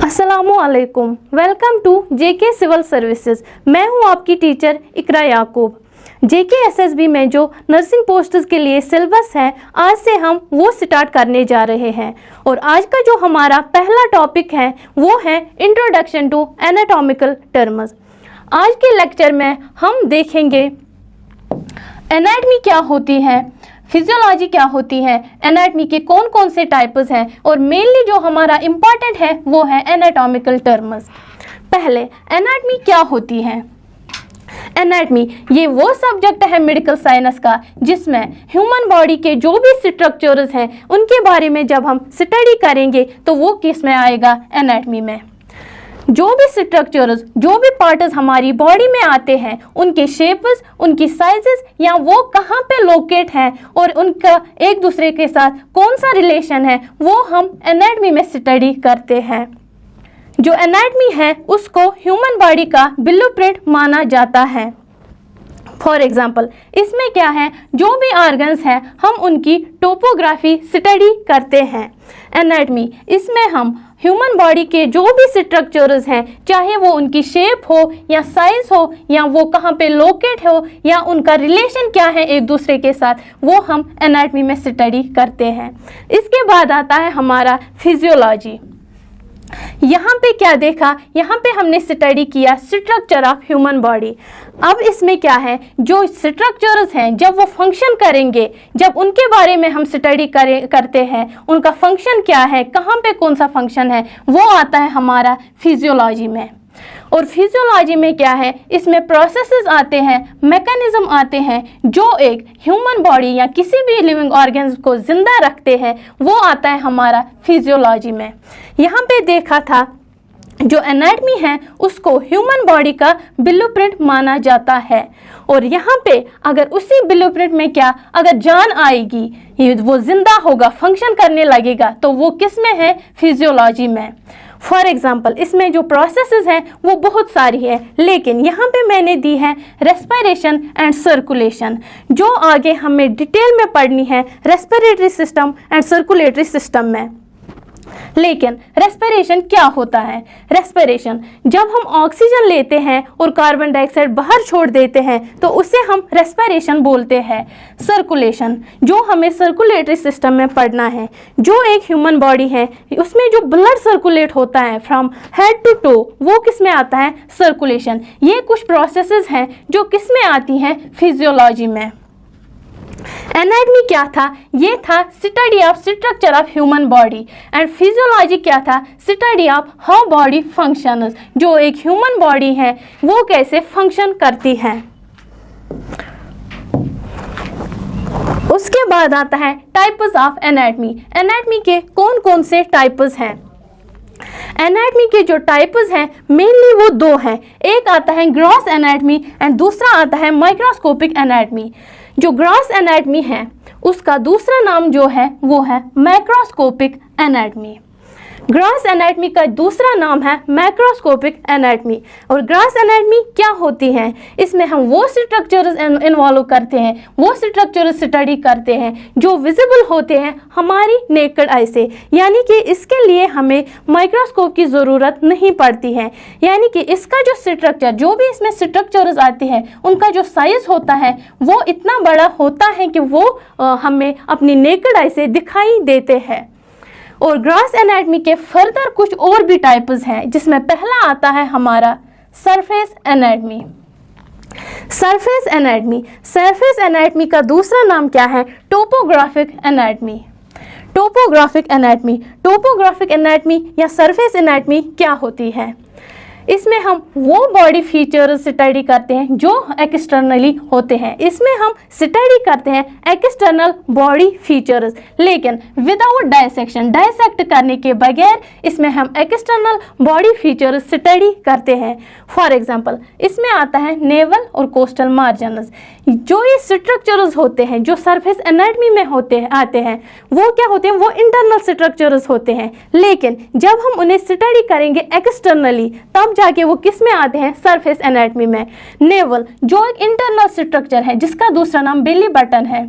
अस्सलामुअलैकुम। Welcome to JK civil services. मैं हूं आपकी टीचर इकरा याकूब। जेके एसएसबी में जो नर्सिंग पोस्ट्स के लिए सिलेबस है, आज से हम वो स्टार्ट करने जा रहे हैं। और आज का जो हमारा पहला टॉपिक है वो है इंट्रोडक्शन टू एनाटॉमिकल टर्म्स। आज के लेक्चर में हम देखेंगे एनाटॉमी क्या होती है, फिजियोलॉजी क्या होती है, एनाटॉमी के कौन कौन से टाइप्स हैं, और मेनली जो हमारा इम्पॉर्टेंट है वो है एनाटॉमिकल टर्म्स। पहले एनाटॉमी क्या होती है। एनाटॉमी ये वो सब्जेक्ट है मेडिकल साइंस का जिसमें ह्यूमन बॉडी के जो भी स्ट्रक्चर्स हैं उनके बारे में जब हम स्टडी करेंगे तो वो किस में आएगा, एनाटॉमी में। जो भी स्ट्रक्चर्स, जो भी पार्ट्स हमारी बॉडी में आते हैं, उनके शेप्स, उनकी साइजेस या वो कहाँ पे लोकेट हैं और उनका एक दूसरे के साथ कौन सा रिलेशन है, वो हम एनाटॉमी में स्टडी करते हैं। जो एनाटॉमी है उसको ह्यूमन बॉडी का ब्लूप्रिंट माना जाता है। फॉर एग्जाम्पल, इसमें क्या है, जो भी ऑर्गन्स हैं हम उनकी टोपोग्राफी स्टडी करते हैं। एनाटॉमी इसमें हम ह्यूमन बॉडी के जो भी स्ट्रक्चर्स हैं, चाहे वो उनकी शेप हो या साइज हो या वो कहाँ पे लोकेट हो या उनका रिलेशन क्या है एक दूसरे के साथ, वो हम एनाटॉमी में स्टडी करते हैं। इसके बाद आता है हमारा फिजियोलॉजी। यहाँ पे क्या देखा, यहाँ पे हमने स्टडी किया स्ट्रक्चर ऑफ ह्यूमन बॉडी। अब इसमें क्या है, जो स्ट्रक्चर्स हैं जब वो फंक्शन करेंगे, जब उनके बारे में हम स्टडी करते हैं, उनका फंक्शन क्या है, कहाँ पे कौन सा फंक्शन है, वो आता है हमारा फिजियोलॉजी में। और फिजियोलॉजी में क्या है, इसमें प्रोसेसेस आते हैं, मैकेनिज्म आते हैं जो एक ह्यूमन बॉडी या किसी भी लिविंग ऑर्गन्स को जिंदा रखते हैं, वो आता है हमारा फिजियोलॉजी में। यहाँ पे देखा था जो एनाटॉमी है उसको ह्यूमन बॉडी का ब्लूप्रिंट माना जाता है। और यहाँ पे अगर उसी ब्लूप्रिंट में क्या, अगर जान आएगी, वो जिंदा होगा, फंक्शन करने लगेगा, तो वो किस में है, फिजियोलॉजी में। फॉर एग्जाम्पल, इसमें जो प्रोसेसेस हैं वो बहुत सारी है, लेकिन यहाँ पे मैंने दी है रेस्पिरेशन एंड सर्कुलेशन, जो आगे हमें डिटेल में पढ़नी है respiratory system and circulatory system में। लेकिन रेस्पिरेशन क्या होता है, रेस्पिरेशन जब हम ऑक्सीजन लेते हैं और कार्बन डाइऑक्साइड बाहर छोड़ देते हैं तो उसे हम रेस्पिरेशन बोलते हैं। सर्कुलेशन जो हमें सर्कुलेटरी सिस्टम में पढ़ना है, जो एक ह्यूमन बॉडी है उसमें जो ब्लड सर्कुलेट होता है फ्रॉम हेड टू टो, वो किस में आता है, सर्कुलेशन। ये कुछ प्रोसेसेस हैं जो किस में आती हैं, फिजियोलॉजी में। एनाटॉमी क्या था, ये था study of structure of human body. And physiology क्या था, study of how body functions, जो एक ह्यूमन बॉडी है वो कैसे फंक्शन करती है। उसके बाद आता है टाइप्स ऑफ एनाटॉमी। एनाटॉमी के कौन कौन से टाइप्स हैं। एनाटॉमी के जो टाइप्स हैं मेनली वो दो हैं, एक आता है ग्रॉस एनाटॉमी एंड दूसरा आता है माइक्रोस्कोपिक एनाटॉमी। जो ग्रॉस एनाटॉमी है उसका दूसरा नाम जो है वो है मैक्रोस्कोपिक एनाटॉमी। ग्रॉस एनाटॉमी का दूसरा नाम है मैक्रोस्कोपिक एनाटॉमी। और ग्रॉस एनाटॉमी क्या होती है, इसमें हम वो स्ट्रक्चर्स इन्वॉल्व करते हैं, वो स्ट्रक्चर्स स्टडी करते हैं जो विजिबल होते हैं हमारी नेकेड आई से, यानी कि इसके लिए हमें माइक्रोस्कोप की ज़रूरत नहीं पड़ती है। यानी कि इसका जो स्ट्रक्चर, जो भी इसमें स्ट्रक्चर्स आते हैं, उनका जो साइज होता है वो इतना बड़ा होता है कि वो हमें अपनी नेकेड आई से दिखाई देते हैं। और ग्रॉस एनाटॉमी के फर्दर कुछ और भी टाइप्स हैं, जिसमें पहला आता है हमारा surface anatomy. Surface anatomy, surface anatomy का दूसरा नाम क्या है, topographic anatomy. Topographic anatomy, topographic anatomy या सरफेस एनाटॉमी क्या होती है, इसमें हम वो बॉडी फीचर्स स्टडी करते हैं जो एक्सटर्नली होते हैं। इसमें हम स्टडी करते हैं एक्सटर्नल बॉडी फीचर्स, लेकिन विदाउट डायसेक्शन, डायसेक्ट करने के बगैर इसमें हम एक्सटर्नल बॉडी फीचर्स स्टडी करते हैं। फॉर एग्जांपल, इसमें आता है नेवल और कोस्टल मार्जिन्स। जो ये स्ट्रक्चर्स होते हैं जो सरफेस एनाटॉमी में आते हैं, वो क्या होते हैं, वो इंटरनल स्ट्रक्चर्स होते हैं, लेकिन जब हम उन्हें स्टडी करेंगे एक्सटर्नली तब जाके वो किस में आते हैं, सरफेस एनाटॉमी में। नेवल जो एक इंटरनल स्ट्रक्चर है जिसका दूसरा नाम बेली बटन है,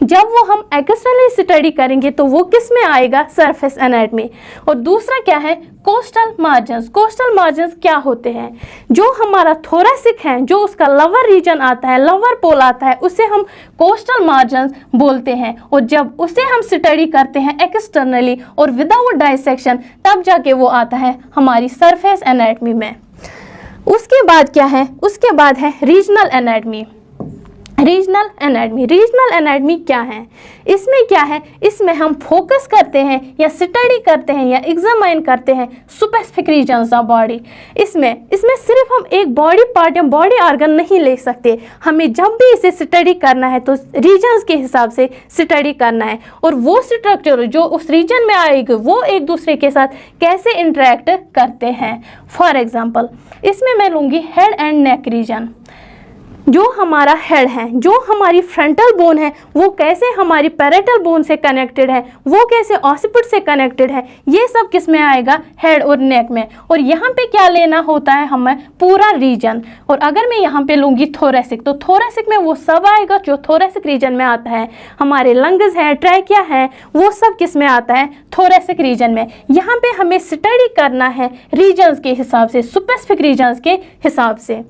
जब वो हम एक्सटर्नली स्टडी करेंगे तो वो किस में आएगा, सरफेस एनाटॉमी। और दूसरा क्या है, कोस्टल मार्जिन्स। कोस्टल मार्जिन्स क्या होते हैं, जो हमारा थोरेसिक है, जो उसका लवर रीजन आता है, लवर पोल आता है, उसे हम कोस्टल मार्जिन्स बोलते हैं। और जब उसे हम स्टडी करते हैं एक्सटर्नली और विदाउट डाइसेक्शन, तब जाके वो आता है हमारी सरफेस एनाटॉमी में। उसके बाद क्या है, उसके बाद है regional anatomy. Regional anatomy, regional anatomy क्या है, इसमें क्या है, इसमें हम फोकस करते हैं या स्टडी करते हैं या एग्जामाइन करते हैं स्पेसिफिक रीजन्स ऑफ बॉडी। इसमें सिर्फ हम एक बॉडी पार्ट या बॉडी ऑर्गन नहीं ले सकते, हमें जब भी इसे स्टडी करना है तो रीजन्स के हिसाब से स्टडी करना है। और वो स्ट्रक्चर जो उस रीजन में आएगी वो एक दूसरे के साथ कैसे इंटरेक्ट करते हैं। फॉर एग्जाम्पल इसमें मैं लूँगी हेड एंड नेक रीजन। जो हमारा हेड है, जो हमारी फ्रंटल बोन है, वो कैसे हमारी पैरेटल बोन से कनेक्टेड है, वो कैसे ऑसिपिट से कनेक्टेड है, ये सब किस में आएगा, हेड और नेक में। और यहाँ पे क्या लेना होता है हमें, पूरा रीजन। और अगर मैं यहाँ पे लूँगी थोरेसिक, तो थोरेसिक में वो सब आएगा जो थोरेसिक रीजन में आता है। हमारे लंग्स हैं, ट्रैकिया है, वो सब किस में आता है, थोरेसिक रीजन में। यहाँ पे हमें स्टडी करना है रीजन्स के हिसाब से, स्पेसिफिक रीजन्स के हिसाब से।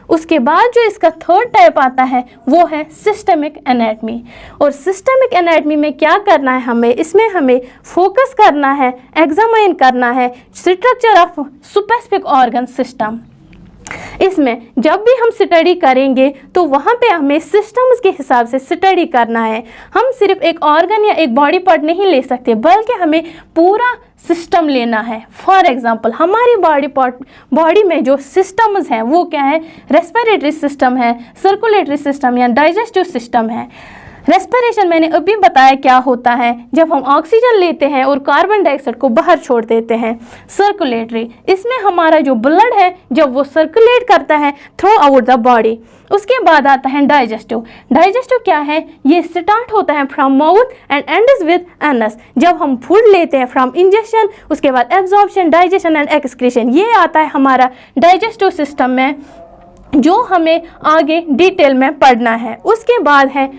उसके बाद जो इसका थर्ड टाइप आता है वो है सिस्टमिक एनाटॉमी। और सिस्टमिक एनाटॉमी में क्या करना है हमें, इसमें हमें फोकस करना है, एग्जामाइन करना है structure of specific organ system. इसमें जब भी हम स्टडी करेंगे तो वहाँ पे हमें सिस्टम्स के हिसाब से स्टडी करना है। हम सिर्फ एक ऑर्गन या एक बॉडी पार्ट नहीं ले सकते, बल्कि हमें पूरा सिस्टम लेना है। फॉर एग्जांपल हमारी बॉडी में जो सिस्टम्स हैं वो क्या है, रेस्पिरेटरी सिस्टम है, सर्कुलेटरी सिस्टम या डाइजेस्टिव सिस्टम है। रेस्पिरेशन मैंने अभी बताया क्या होता है, जब हम ऑक्सीजन लेते हैं और कार्बन डाइऑक्साइड को बाहर छोड़ देते हैं। सर्कुलेटरी, इसमें हमारा जो ब्लड है जब वो सर्कुलेट करता है थ्रू आउट द बॉडी। उसके बाद आता है डाइजेस्टिव। डाइजेस्टिव क्या है, ये स्टार्ट होता है from mouth and ends with anus. जब हम फूड लेते हैं फ्रॉम इंजेक्शन, उसके बाद एब्जॉर्प्शन, डाइजेशन एंड एक्सक्रीशन, ये आता है हमारा डाइजेस्टिव सिस्टम में, जो हमें आगे डिटेल में पढ़ना है। उसके बाद है,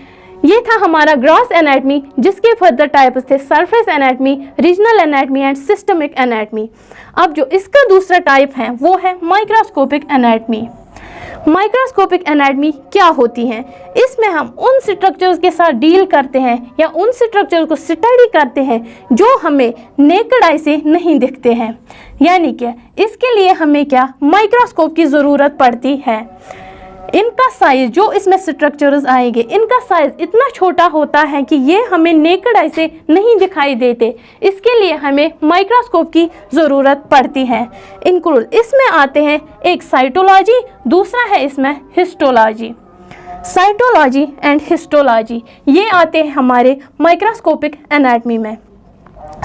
ये था हमारा ग्रॉस एनाटॉमी, जिसके फर्दर टाइप्स थे surface anatomy, regional anatomy and systemic anatomy. अब जो इसका दूसरा टाइप है वो है माइक्रोस्कोपिक एनाटॉमी। माइक्रोस्कोपिक एनाटॉमी क्या होती है, इसमें हम उन स्ट्रक्चर्स के साथ डील करते हैं या उन स्ट्रक्चर्स को स्टडी करते हैं जो हमें नेकेड आई से नहीं दिखते हैं। यानी कि इसके लिए हमें क्या, माइक्रोस्कोप की ज़रूरत पड़ती है। इनका साइज, जो इसमें स्ट्रक्चर्स आएंगे, इनका साइज इतना छोटा होता है कि ये हमें नेकेड आई से नहीं दिखाई देते। इसके लिए हमें माइक्रोस्कोप की ज़रूरत पड़ती है। इंक्लूड इसमें आते हैं एक साइटोलॉजी, दूसरा है इसमें हिस्टोलॉजी। साइटोलॉजी एंड हिस्टोलॉजी ये आते हैं हमारे माइक्रोस्कोपिक एनाटॉमी में।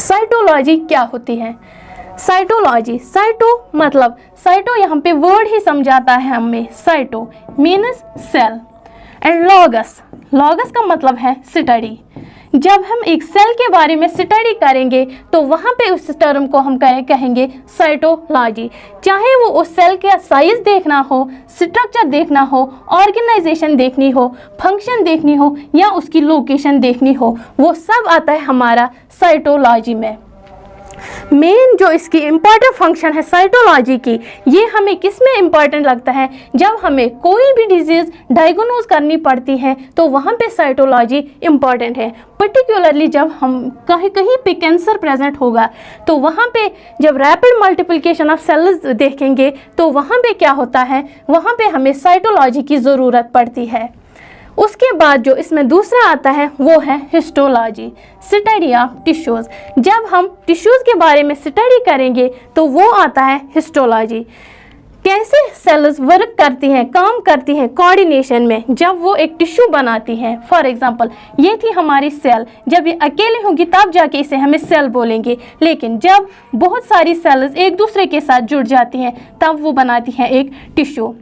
साइटोलॉजी क्या होती है, साइटोलॉजी, साइटो मतलब, साइटो यहाँ पे वर्ड ही समझाता है हमें, cyto means cell and logos, logos का मतलब है स्टडी। जब हम एक सेल के बारे में स्टडी करेंगे तो वहाँ पे उस टर्म को हम कहेंगे साइटोलॉजी। चाहे वो उस सेल का साइज देखना हो, स्ट्रक्चर देखना हो, ऑर्गेनाइजेशन देखनी हो, फंक्शन देखनी हो या उसकी लोकेशन देखनी हो, वो सब आता है हमारा साइटोलॉजी में। मेन जो इसकी इम्पॉर्टेंट फंक्शन है साइटोलॉजी की, ये हमें किस में इम्पॉर्टेंट लगता है, जब हमें कोई भी डिजीज़ डायग्नोज करनी पड़ती है तो वहाँ पे साइटोलॉजी इम्पॉर्टेंट है। पर्टिकुलरली जब हम कहीं पे कैंसर प्रेजेंट होगा तो वहाँ पे जब रैपिड मल्टीप्लिकेशन ऑफ सेल्स देखेंगे तो वहाँ पे क्या होता है, वहाँ पे हमें साइटोलॉजी की ज़रूरत पड़ती है। उसके बाद जो इसमें दूसरा आता है वो है हिस्टोलॉजी, स्टडी ऑफ टिश्यूज़। जब हम टिश्यूज़ के बारे में स्टडी करेंगे तो वो आता है हिस्टोलॉजी। कैसे सेल्स वर्क करती हैं, काम करती हैं कोऑर्डिनेशन में जब वो एक टिश्यू बनाती हैं। फॉर एग्जांपल ये थी हमारी सेल, जब ये अकेले होंगी तब जाके इसे हमें सेल बोलेंगे, लेकिन जब बहुत सारी सेल्स एक दूसरे के साथ जुड़ जाती हैं तब वो बनाती हैं एक टिश्यू।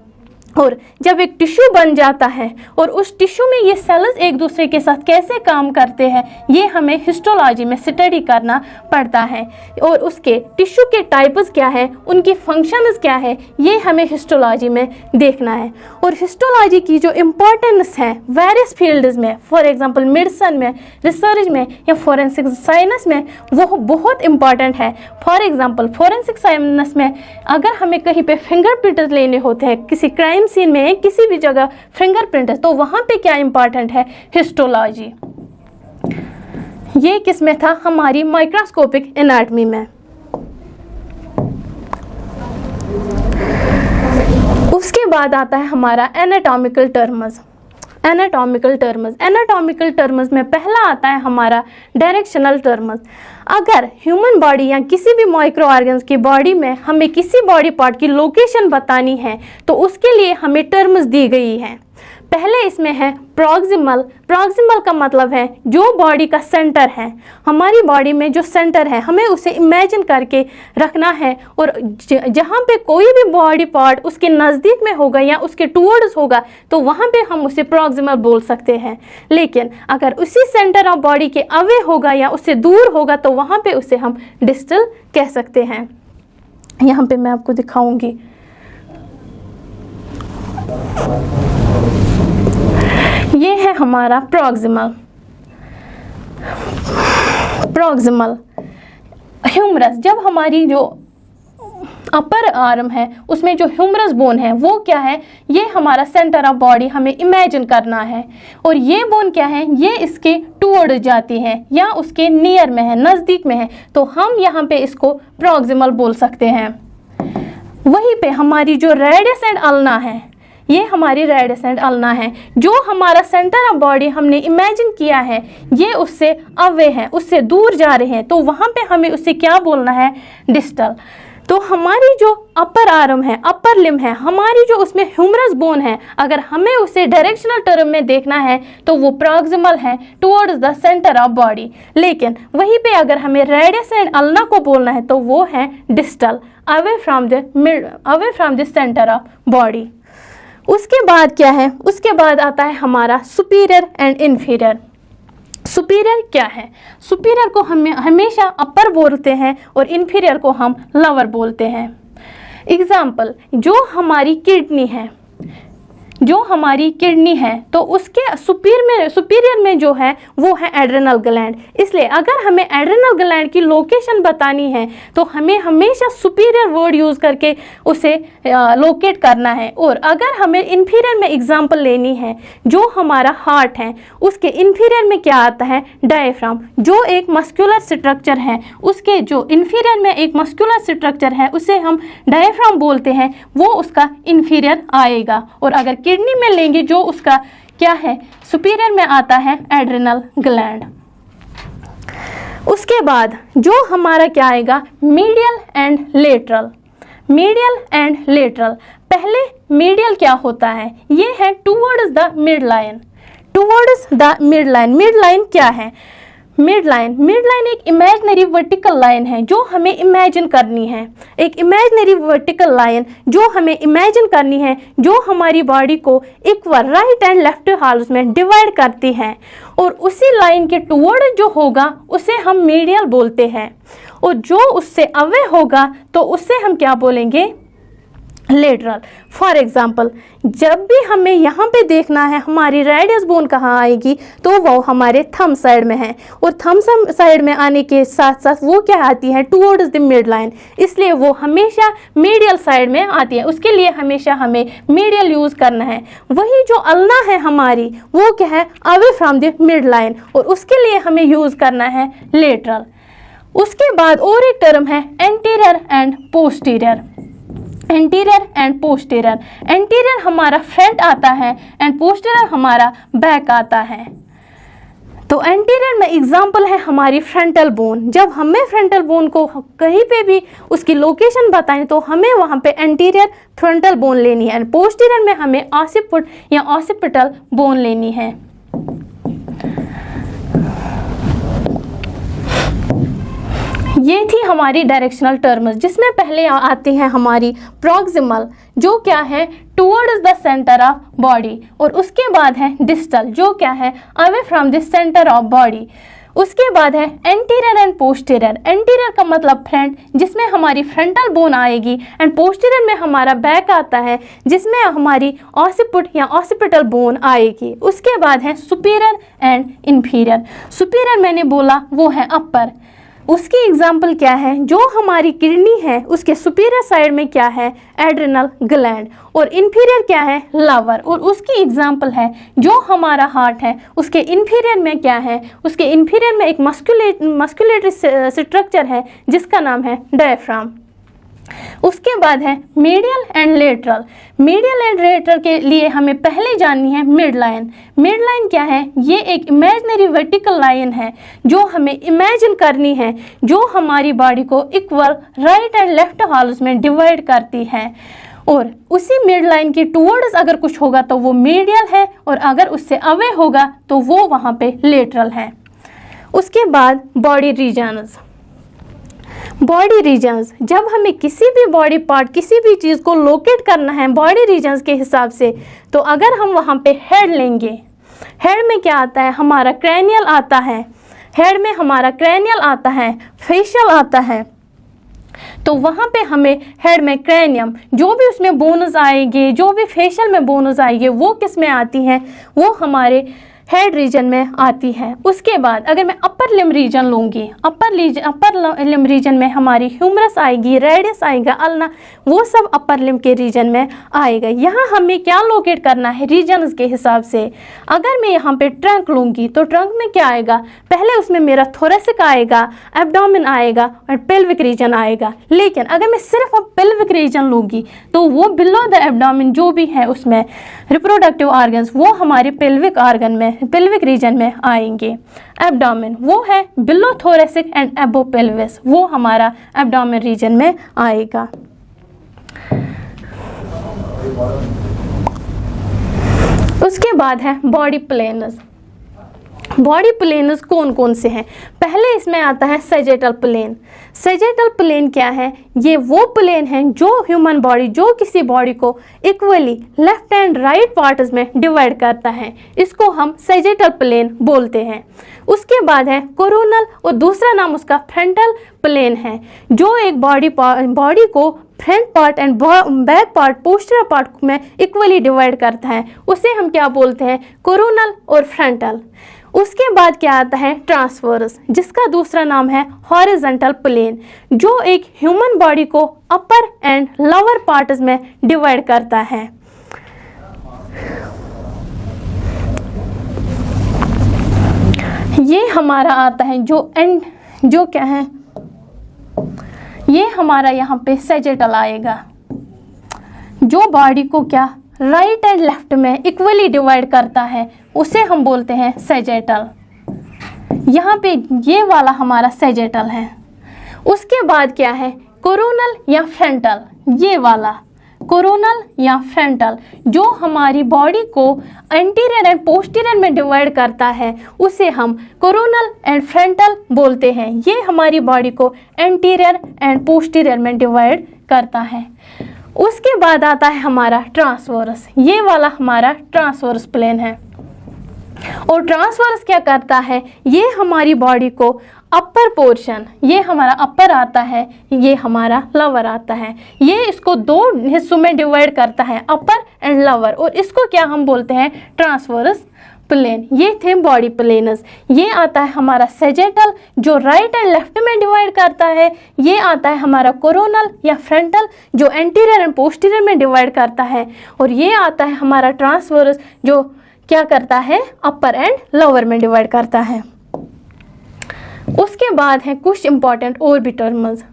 और जब एक टिश्यू बन जाता है और उस टिश्यू में ये सेल्स एक दूसरे के साथ कैसे काम करते हैं, ये हमें हिस्टोलॉजी में स्टडी करना पड़ता है। और उसके टिश्यू के टाइप्स क्या है, उनकी फंक्शंस क्या है, ये हमें हिस्टोलॉजी में देखना है। और हिस्टोलॉजी की जो इम्पोर्टेंस है वेरियस फील्ड्स में, फॉर एग्जांपल मेडिसिन में, रिसर्च में या फॉरेंसिक साइंस में, वो बहुत इंपॉर्टेंट है। फॉर एग्जांपल फॉरेंसिक साइंस में अगर हमें कहीं पे फिंगरप्रिंट्स लेने होते हैं, किसी क्राइम सीन में किसी भी जगह फिंगरप्रिंट है, तो वहां पे क्या इंपॉर्टेंट है, हिस्टोलॉजी। ये किसमें था, हमारी माइक्रोस्कोपिक एनाटॉमी में। उसके बाद आता है हमारा एनाटॉमिकल टर्म्स। एनाटॉमिकल टर्म्स में पहला आता है हमारा डायरेक्शनल टर्म्स। अगर ह्यूमन बॉडी या किसी भी माइक्रो ऑर्गन्स की बॉडी में हमें किसी बॉडी पार्ट की लोकेशन बतानी है तो उसके लिए हमें टर्म्स दी गई हैं। पहले इसमें है प्रॉक्सिमल। प्रॉक्सिमल का मतलब है जो बॉडी का सेंटर है, हमारी बॉडी में जो सेंटर है हमें उसे इमेजिन करके रखना है, और जहाँ पे कोई भी बॉडी पार्ट उसके नज़दीक में होगा या उसके टुवर्ड्स होगा तो वहाँ पे हम उसे प्रॉक्सिमल बोल सकते हैं। लेकिन अगर उसी सेंटर ऑफ बॉडी के अवे होगा या उससे दूर होगा तो वहाँ पे उसे हम डिस्टल कह सकते हैं। यहाँ पे मैं आपको दिखाऊंगी। ये है हमारा प्रॉक्सिमल ह्यूमरस। जब हमारी जो अपर आर्म है उसमें जो ह्यूमरस बोन है वो क्या है, ये हमारा सेंटर ऑफ बॉडी हमें इमेजिन करना है। और ये बोन क्या है, ये इसके टुवर्ड जाती है या उसके नियर में है, नज़दीक में है, तो हम यहाँ पे इसको प्रॉक्सिमल बोल सकते हैं। वहीं पे हमारी जो रेडियस एंड अल्ना है, ये हमारी रेडियस एंड अल्ना है। जो हमारा सेंटर ऑफ बॉडी हमने इमेजिन किया है ये उससे अवे है, उससे दूर जा रहे हैं, तो वहाँ पे हमें उससे क्या बोलना है, डिस्टल। तो हमारी जो अपर आर्म है, अपर लिम है, हमारी जो उसमें ह्यूमरस बोन है, अगर हमें उसे डायरेक्शनल टर्म में देखना है तो वो प्रॉक्सिमल है, towards the centre of body. लेकिन वहीं पे अगर हमें रेडियस एंड अल्ना को बोलना है तो वो है distal, away from the centre of body. उसके बाद क्या है, उसके बाद आता है हमारा सुपीरियर एंड इन्फीरियर। सुपीरियर क्या है, सुपीरियर को हम हमेशा अपर बोलते हैं और इन्फीरियर को हम लोअर बोलते हैं। एग्जाम्पल, जो हमारी किडनी है तो उसके सुपीरियर में जो है वो है एड्रेनल ग्लैंड। इसलिए अगर हमें एड्रेनल ग्लैंड की लोकेशन बतानी है तो हमें हमेशा सुपीरियर वर्ड यूज़ करके उसे लोकेट करना है। और अगर हमें इन्फीरियर में एग्जांपल लेनी है, जो हमारा हार्ट है उसके इन्फीरियर में क्या आता है, डायफ्राम, जो एक मस्कुलर स्ट्रक्चर है, उसके जो इन्फीरियर में एक मस्कुलर स्ट्रक्चर है उसे हम डायफ्राम बोलते हैं, वो उसका इन्फीरियर आएगा। और अगर किडनी में लेंगे जो उसका क्या है, सुपीरियर में आता है एड्रेनल ग्लैंड। उसके बाद जो हमारा क्या आएगा, मीडियल एंड लेटरल। पहले मीडियल क्या होता है, ये है towards the mid line. Mid line क्या है, मिड लाइन एक इमेजिनरी वर्टिकल लाइन है जो हमें इमेजिन करनी है। एक इमेजिनरी वर्टिकल लाइन जो हमें इमेजिन करनी है, जो हमारी बॉडी को इक्वल राइट एंड लेफ्ट हाल्स में डिवाइड करती है, और उसी लाइन के टुवर्ड जो होगा उसे हम मीडियल बोलते हैं, और जो उससे अवे होगा तो उससे हम क्या बोलेंगे, लेटरल। फॉर एग्जाम्पल, जब भी हमें यहाँ पे देखना है हमारी रेडियस बोन कहाँ आएगी तो वो हमारे थंब साइड में है, और थंब साइड में आने के साथ साथ वो क्या आती है, टुवर्ड्स द मिड लाइन, इसलिए वो हमेशा मीडियल साइड में आती है। उसके लिए हमेशा हमें मीडियल यूज़ करना है। वही जो अल्ना है हमारी वो क्या है, away from the mid line, और उसके लिए हमें यूज़ करना है लेटरल। उसके बाद और एक टर्म है एंटीरियर एंड पोस्टीरियर। एंटीरियर हमारा फ्रंट आता है एंड पोस्टीरियर हमारा बैक आता है। तो एंटीरियर में एग्जांपल है हमारी फ्रंटल बोन। जब हमें फ्रंटल बोन को कहीं पे भी उसकी लोकेशन बताएं तो हमें वहाँ पे एंटीरियर फ्रंटल बोन लेनी है, एंड पोस्टीरियर में हमें ऑसिपुट या ऑसिपिटल बोन लेनी है। ये थी हमारी डायरेक्शनल टर्म्स, जिसमें पहले आती है हमारी प्रॉक्सिमल, जो क्या है towards the centre of body, और उसके बाद है डिस्टल, जो क्या है away from the centre of body. उसके बाद है एंटीरियर एंड पोस्टीरियर। एंटीरियर का मतलब फ्रंट, जिसमें हमारी फ्रंटल बोन आएगी, एंड पोस्टीरियर में हमारा बैक आता है, जिसमें हमारी ऑसिपुट या ऑसिपिटल बोन आएगी। उसके बाद है सुपीरियर एंड इंफीरियर। सुपीरियर मैंने बोला वो है अपर, उसकी एग्जाम्पल क्या है, जो हमारी किडनी है उसके सुपीरियर साइड में क्या है एड्रिनल ग्लैंड, और इन्फीरियर क्या है लवर, और उसकी एग्जाम्पल है जो हमारा हार्ट है उसके इन्फीरियर में क्या है, उसके इन्फीरियर में एक मस्कुलेटरी स्ट्रक्चर है जिसका नाम है डायफ्राम। उसके बाद है medial and lateral. Medial and lateral के लिए हमें पहले जाननी है मिड लाइन। मिड लाइन क्या है, ये एक इमेजिनरी वर्टिकल लाइन है जो हमें इमेजिन करनी है, जो हमारी बॉडी को equal right and left halls में डिवाइड करती है, और उसी मिड लाइन के टुवर्ड्स अगर कुछ होगा तो वो मीडियल है, और अगर उससे अवे होगा तो वो वहाँ पे लेटरल है। उसके बाद बॉडी रीजन्स। बॉडी रीजन्स, जब हमें किसी भी बॉडी पार्ट, किसी भी चीज़ को लोकेट करना है बॉडी रीजन्स के हिसाब से, तो अगर हम वहाँ पे हेड लेंगे, हेड में क्या आता है हमारा क्रैनियल आता है, हेड में हमारा क्रैनियल आता है, फेशियल आता है, तो वहाँ पे हमें हेड में क्रैनियम, जो भी उसमें बोनस आएंगे, जो भी फेशियल में बोनस आएंगे, वो किस में आती हैं, वो हमारे हेड रीजन में आती है। उसके बाद अगर मैं अपर लिम रीजन लूँगी, अपर लिम रीजन में हमारी ह्यूमरस आएगी, रेडियस आएगा, अल्ना, वो सब अपर लिम के रीजन में आएगा। यहाँ हमें क्या लोकेट करना है रीजन्स के हिसाब से। अगर मैं यहाँ पे ट्रंक लूँगी तो ट्रंक में क्या आएगा, पहले उसमें मेरा थोरेसिक आएगा, एब्डोमेन आएगा और पेल्विक रीजन आएगा। लेकिन अगर मैं सिर्फ अब पेल्विक रीजन लूँगी तो वो बिलो द एब्डोमेन जो भी है उसमें रिप्रोडक्टिव ऑर्गन्स, वो हमारे पेल्विक ऑर्गन में, पेल्विक रीजन में आएंगे। एब्डोमेन वो है बिलो थोरेसिक एंड एबो पेल्विस, वो हमारा एब्डोमेन रीजन में आएगा। उसके बाद है बॉडी प्लेन्स। बॉडी प्लेन्स कौन कौन से हैं, पहले इसमें आता है सैजिटल प्लेन। सैजिटल प्लेन क्या है, ये वो प्लेन है जो ह्यूमन बॉडी, जो किसी बॉडी को equally left and right parts में डिवाइड करता है, इसको हम सैजिटल प्लेन बोलते हैं। उसके बाद है कोरोनल, और दूसरा नाम उसका फ्रंटल प्लेन है, जो एक बॉडी को front part and back part, posterior part में इक्वली डिवाइड करता है, उसे हम क्या बोलते हैं कोरोनल और फ्रंटल। उसके बाद क्या आता है ट्रांसवर्स, जिसका दूसरा नाम है हॉरिजॉन्टल प्लेन, जो एक ह्यूमन बॉडी को अपर एंड लोअर पार्ट्स में डिवाइड करता है। ये हमारा आता है जो क्या है, ये हमारा यहाँ पे सैजिटल आएगा, जो बॉडी को क्या राइट एंड लेफ्ट में इक्वली डिवाइड करता है, उसे हम बोलते हैं सैजिटल। यहाँ पे ये वाला हमारा सैजिटल है। उसके बाद क्या है कोरोनल या फ्रंटल, ये वाला कोरोनल या फ्रंटल, जो हमारी बॉडी को एंटीरियर एंड पोस्टीरियर में डिवाइड करता है, उसे हम कोरोनल एंड फ्रंटल बोलते हैं। ये हमारी बॉडी को एंटीरियर एंड पोस्टीरियर में डिवाइड करता है। उसके बाद आता है हमारा ट्रांसवर्स, ये वाला हमारा ट्रांसवर्स प्लेन है। और ट्रांसवर्स क्या करता है, ये हमारी बॉडी को अपर पोर्शन, ये हमारा अपर आता है, ये हमारा लोअर आता है, ये इसको दो हिस्सों में डिवाइड करता है, अपर एंड लोअर, और इसको क्या हम बोलते हैं ट्रांसवर्स प्लेन। ये थे बॉडी प्लेन्स। ये आता है हमारा सैजिटल, जो राइट एंड लेफ्ट में डिवाइड करता है। ये आता है हमारा कोरोनल या फ्रंटल, जो एंटीरियर एंड पोस्टीरियर में डिवाइड करता है। और ये आता है हमारा ट्रांसवर्स, जो क्या करता है अपर एंड लोअर में डिवाइड करता है। उसके बाद है कुछ इंपॉर्टेंट और भी टर्म्स।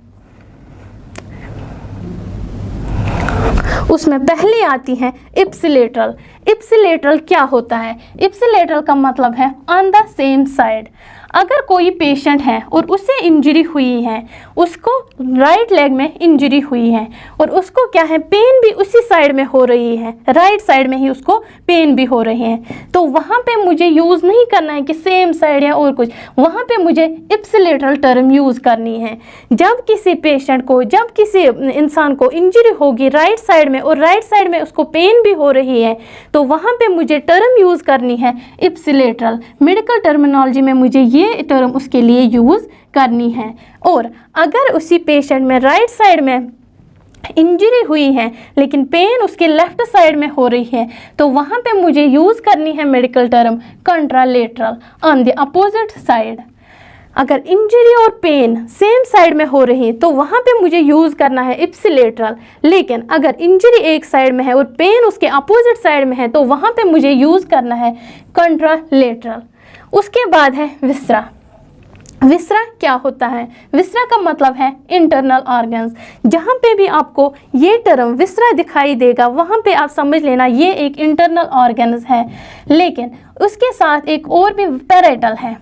उसमें पहले आती हैं इप्सिलेटरल। इप्सिलेटरल क्या होता है? इप्सिलेटरल का मतलब है ऑन द सेम साइड। अगर कोई पेशेंट है और उसे इंजरी हुई है, उसको राइट लेग में इंजरी हुई है और उसको क्या है, पेन भी उसी साइड में हो रही है, राइट साइड में ही उसको पेन भी हो रही है, तो वहाँ पे मुझे यूज़ नहीं करना है कि सेम साइड या और कुछ, वहाँ पे मुझे इप्सिलेटरल टर्म यूज़ करनी है। जब किसी पेशेंट को, जब किसी इंसान को इंजरी होगी राइट साइड में और राइट साइड में उसको पेन भी हो रही है, तो वहाँ पे मुझे टर्म यूज़ करनी है इप्सिलेटरल। मेडिकल टर्मिनोलॉजी में मुझे ये टर्म उसके लिए यूज़ करनी है। और अगर उसी पेशेंट में राइट साइड में इंजरी हुई है लेकिन पेन उसके लेफ्ट साइड में हो रही है, तो वहाँ पे मुझे यूज़ करनी है medical term contralateral, on the opposite side. अगर इंजरी और पेन सेम साइड में हो रही है तो वहाँ पे मुझे यूज़ करना है इप्सिलेटरल, लेकिन अगर इंजरी एक साइड में है और पेन उसके अपोजिट साइड में है तो वहाँ पे मुझे यूज़ करना है कंट्रालेटरल। उसके बाद है विसरा। विसरा क्या होता है? विसरा का मतलब है इंटरनल ऑर्गन्स। जहाँ पे भी आपको ये टर्म विसरा दिखाई देगा वहाँ पे आप समझ लेना ये एक इंटरनल ऑर्गन्स है। लेकिन उसके साथ एक और भी पैरेटल है,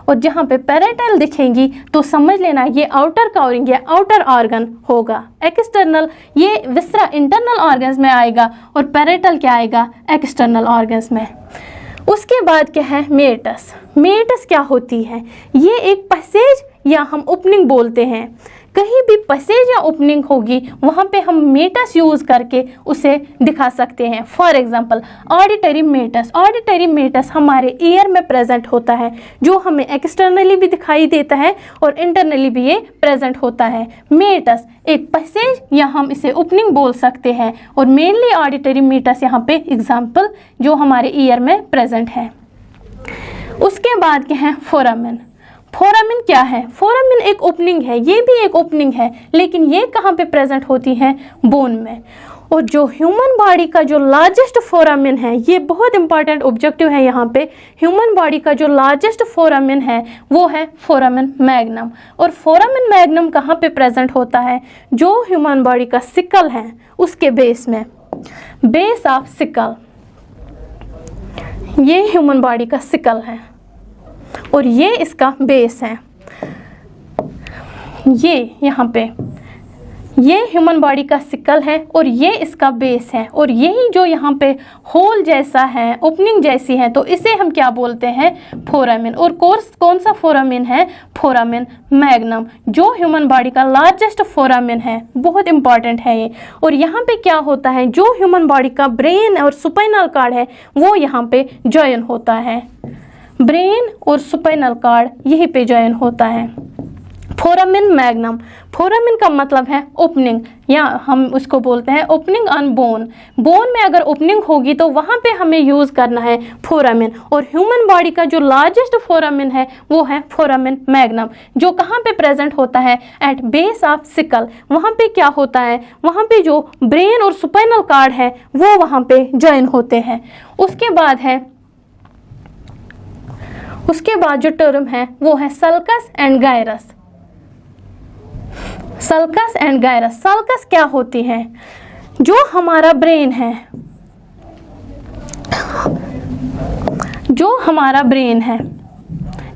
और जहाँ पे पैरेटल दिखेंगी तो समझ लेना ये आउटर कवरिंग या आउटर ऑर्गन होगा। एक्सटर्नल, ये विसरा इंटरनल ऑर्गन्स में आएगा और पैरेटल क्या आएगा, एक्सटर्नल ऑर्गन्स में। उसके बाद क्या है, मेटस। मेटस क्या होती है? ये एक पैसेज या हम ओपनिंग बोलते हैं। कहीं भी पैसेज या ओपनिंग होगी वहाँ पे हम मेटस यूज़ करके उसे दिखा सकते हैं। For example auditory meatus. Auditory meatus हमारे ईयर में प्रेजेंट होता है, जो हमें एक्सटर्नली भी दिखाई देता है और इंटरनली भी ये प्रेजेंट होता है। मेटस एक पैसेज या हम इसे ओपनिंग बोल सकते हैं, और मेनली ऑडिटरी मेटस यहाँ पे एग्जाम्पल जो हमारे ईयर में प्रेजेंट है। उसके बाद क्या है, फोरामेन। फोरामेन क्या है? फोरामेन एक ओपनिंग है, ये भी एक ओपनिंग है, लेकिन ये कहाँ पे प्रेजेंट होती है, बोन में। और जो ह्यूमन बॉडी का जो लार्जेस्ट फोरामेन है, ये बहुत इंपॉर्टेंट ऑब्जेक्टिव है यहाँ पे, ह्यूमन बॉडी का जो लार्जेस्ट फोरामेन है वो है फोरामेन मैग्नम। और फोरामेन मैग्नम कहाँ पे प्रेजेंट होता है, जो ह्यूमन बॉडी का सिकल है उसके बेस में, बेस ऑफ सिकल, ये ह्यूमन बॉडी का सिकल है और ये इसका बेस है। ये यहाँ पे ये ह्यूमन बॉडी का सिकल है और ये इसका बेस है, और यही जो यहाँ पे होल जैसा है, ओपनिंग जैसी है, तो इसे हम क्या बोलते हैं, फोरामेन। और कौन सा फोरामेन है, फोरामेन मैग्नम, जो ह्यूमन बॉडी का लार्जेस्ट फोरामेन है, बहुत इंपॉर्टेंट है ये। और यहाँ पे क्या होता है, जो ह्यूमन बॉडी का ब्रेन और स्पाइनल कॉर्ड है वो यहाँ पे जॉइन होता है, ब्रेन और स्पाइनल कॉर्ड यहीं पे जॉइन होता है। फोरामेन मैग्नम, फोरामेन का मतलब है ओपनिंग, या हम उसको बोलते हैं ओपनिंग ऑन बोन। बोन में अगर ओपनिंग होगी तो वहाँ पे हमें यूज़ करना है फोरामेन। और ह्यूमन बॉडी का जो लार्जेस्ट फोरामेन है वो है फोरामेन मैग्नम, जो कहाँ पे प्रेजेंट होता है, एट बेस ऑफ सिकल। वहाँ पे क्या होता है, वहाँ पे जो ब्रेन और स्पाइनल कॉर्ड है वो वहाँ पे जॉइन होते हैं। उसके बाद जो टर्म है वो है sulcus and gyrus. Sulcus and gyrus. Sulcus क्या होती है, जो हमारा ब्रेन है, जो हमारा ब्रेन है,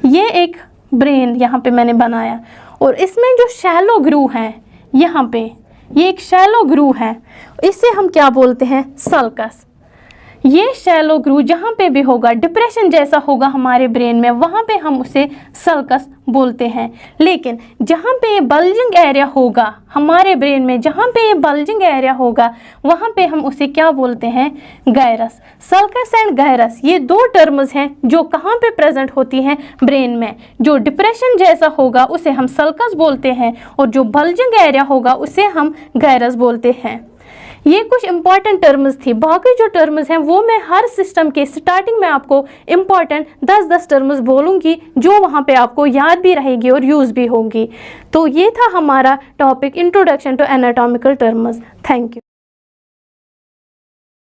ये एक ब्रेन यहाँ पे मैंने बनाया, और इसमें जो शैलो ग्रू है यहाँ पे, ये एक शैलो ग्रू है, इसे हम क्या बोलते हैं, सल्कस। ये शैलो ग्रू जहाँ पे भी होगा, डिप्रेशन जैसा होगा हमारे ब्रेन में, वहाँ पे हम उसे सल्कस बोलते हैं। लेकिन जहाँ पे ये बल्जिंग एरिया होगा हमारे ब्रेन में, जहाँ पे ये बल्जिंग एरिया होगा वहाँ पे हम उसे क्या बोलते हैं, गायरस। सल्कस एंड गायरस ये दो टर्म्स हैं जो कहाँ पे प्रेजेंट होती हैं, ब्रेन में। जो डिप्रेशन जैसा होगा उसे हम सल्कस बोलते हैं, और जो बल्जिंग एरिया होगा उसे हम गायरस बोलते हैं। ये कुछ इंपॉर्टेंट टर्म्स थी, बाकी जो टर्म्स हैं वो मैं हर सिस्टम के स्टार्टिंग में आपको इंपॉर्टेंट 10-10 टर्म्स बोलूँगी, जो वहाँ पे आपको याद भी रहेगी और यूज़ भी होंगी। तो ये था हमारा topic, introduction to anatomical terms. Thank you.